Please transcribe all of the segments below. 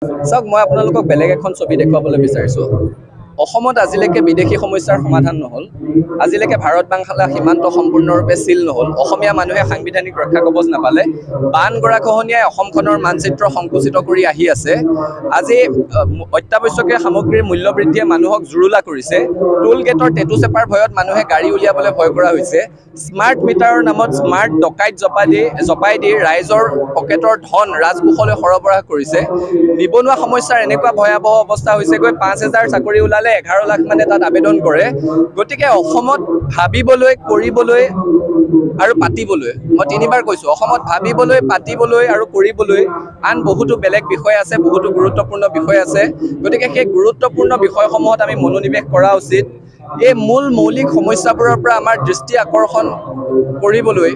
চাওক মই আপোনালোকক বেলেগ এখন ছবি দেখুৱাবলৈ বিচাৰিছোঁ। অসমত আজিলৈকে বিদেশী সমস্যাৰ সমাধান নহ'ল। আজিলৈকে ভাৰত বাংলা সীমান্ত সম্পূৰ্ণৰূপে চিল নহ'ল। অসমীয়া মানুহে সাংবিধানিক ৰক্ষা কৱচ নাপালে। বান গৰাখহনীয়াই অসমখনৰ মানচিত্ৰ সংকুচিত কৰি আহি আছে। আজি অত্যাৱশ্যকীয় সামগ্ৰীৰ মূল্য বৃদ্ধিয়ে মানুহক জুৰুলা কৰিছে। টোল গেটৰ টেটু চেপাৰ ভয়ত মানুহে গাড়ী উলিয়াবলৈ ভয় কৰা হৈছে। স্মাৰ্ট মিটাৰৰ নামত স্মাৰ্ট ডকাইত জপাই দি ৰাইজৰ পকেটৰ ধন ৰাজকোষলৈ সৰবৰাহ কৰিছে। নিবনুৱা সমস্যাৰ এনেকুৱা ভয়াৱহ অৱস্থা হৈছেগৈ ৫,০০০ চাকৰি ওলালে ১১ লাখ মানে তাত আবেদন কৰে। গতিকে অসমত ভাবিবলৈ, কৰিবলৈ আৰু পাতিবলৈ, মই তিনিবাৰ কৈছোঁ, অসমত ভাবিবলৈ, পাতিবলৈ আৰু কৰিবলৈ আন বহুতো বেলেগ বিষয় আছে, বহুতো গুৰুত্বপূৰ্ণ বিষয় আছে। গতিকে সেই গুৰুত্বপূৰ্ণ বিষয়সমূহত আমি মনোনিৱেশ কৰা উচিত। এই মৌলিক সমস্যাবোৰৰ পৰা আমাৰ দৃষ্টি আকৰ্ষণ কৰিবলৈ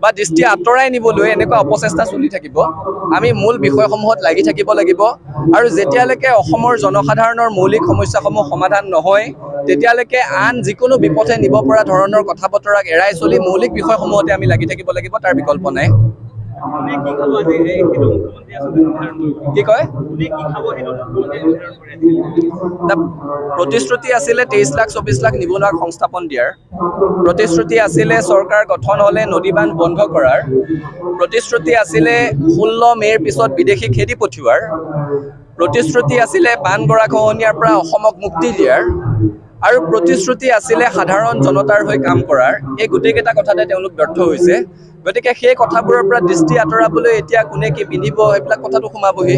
বা দৃষ্টি আঁতৰাই নিবলৈ এনেকুৱা অপচেষ্টা চলি থাকিব। আমি মূল বিষয়সমূহত লাগি থাকিব লাগিব আৰু যেতিয়ালৈকে অসমৰ জনসাধাৰণৰ মৌলিক সমস্যাসমূহ সমাধান নহয় তেতিয়ালৈকে আন যিকোনো বিপথে নিব পৰা ধৰণৰ কথা বতৰাক এৰাই চলি মৌলিক বিষয়সমূহতে আমি লাগি থাকিব লাগিব, তাৰ বিকল্প নাই। কি কয়? প্ৰতিশ্ৰুতি আছিলে 23 লাখ 24 লাখ নিবনুৱাক সংস্থাপন দিয়াৰ। প্ৰতিশ্ৰুতি আছিলে চৰকাৰ গঠন হ'লে নদী বান্ধ বন্ধ কৰাৰ। প্ৰতিশ্ৰুতি আছিলে 16 মে'ৰ পিছত বিদেশী খেদি পঠিওৱাৰ। প্ৰতিশ্ৰুতি আছিলে বান গৰাখহনীয়াৰ পৰা অসমক মুক্তি দিয়াৰ। আৰু প্ৰতিশ্ৰুতি আছিলে সাধাৰণ জনতাৰ হৈ কাম কৰাৰ। এই গোটেইকেইটা কথাতে তেওঁলোক ব্যৰ্থ হৈছে। গতিকে সেই কথাবোৰৰ পৰা দৃষ্টি আঁতৰাবলৈ এতিয়া কোনে কি পিন্ধিব এইবিলাক কথাটো সোমাবহি।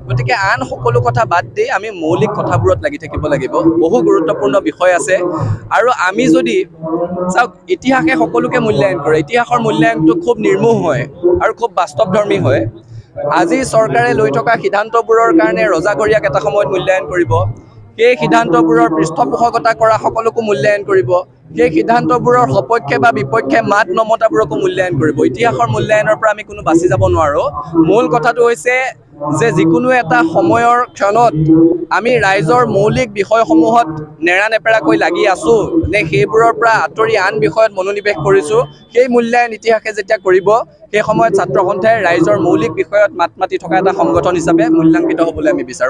গতিকে আন সকলো কথা বাদ দি আমি মৌলিক কথাবোৰত লাগি থাকিব লাগিব। বহু গুৰুত্বপূৰ্ণ বিষয় আছে আৰু আমি যদি চাওক, ইতিহাসে সকলোকে মূল্যায়ন কৰে। ইতিহাসৰ মূল্যায়নটো খুব নিৰ্মোহ হয় আৰু খুব বাস্তৱধৰ্মী হয়। আজি চৰকাৰে লৈ থকা সিদ্ধান্তবোৰৰ কাৰণে ৰজাঘৰীয়াক এটা সময়ত মূল্যায়ন কৰিব। সেই সিদ্ধান্তবোৰৰ পৃষ্ঠপোষকতা কৰা সকলোকো মূল্যায়ন কৰিব। সেই সিদ্ধান্তবোৰৰ সপক্ষে বা বিপক্ষে মাত নমতাবোৰকো মূল্যায়ন কৰিব। ইতিহাসৰ মূল্যায়নৰ পৰা আমি কোনো বাচি যাব নোৱাৰোঁ। মূল কথাটো হৈছে যে যিকোনো এটা সময়ৰ ক্ষণত আমি ৰাইজৰ মৌলিক বিষয়সমূহত নেৰানেপেৰাকৈ লাগি আছোঁ নে সেইবোৰৰ পৰা আঁতৰি আন বিষয়ত মনোনিৱেশ কৰিছোঁ, সেই মূল্যায়ন ইতিহাসে যেতিয়া কৰিব সেই সময়ত ছাত্ৰ সন্থাই ৰাইজৰ মৌলিক বিষয়ত মাত মাতি থকা এটা সংগঠন হিচাপে মূল্যাংকিত হ'বলৈ আমি বিচাৰোঁ।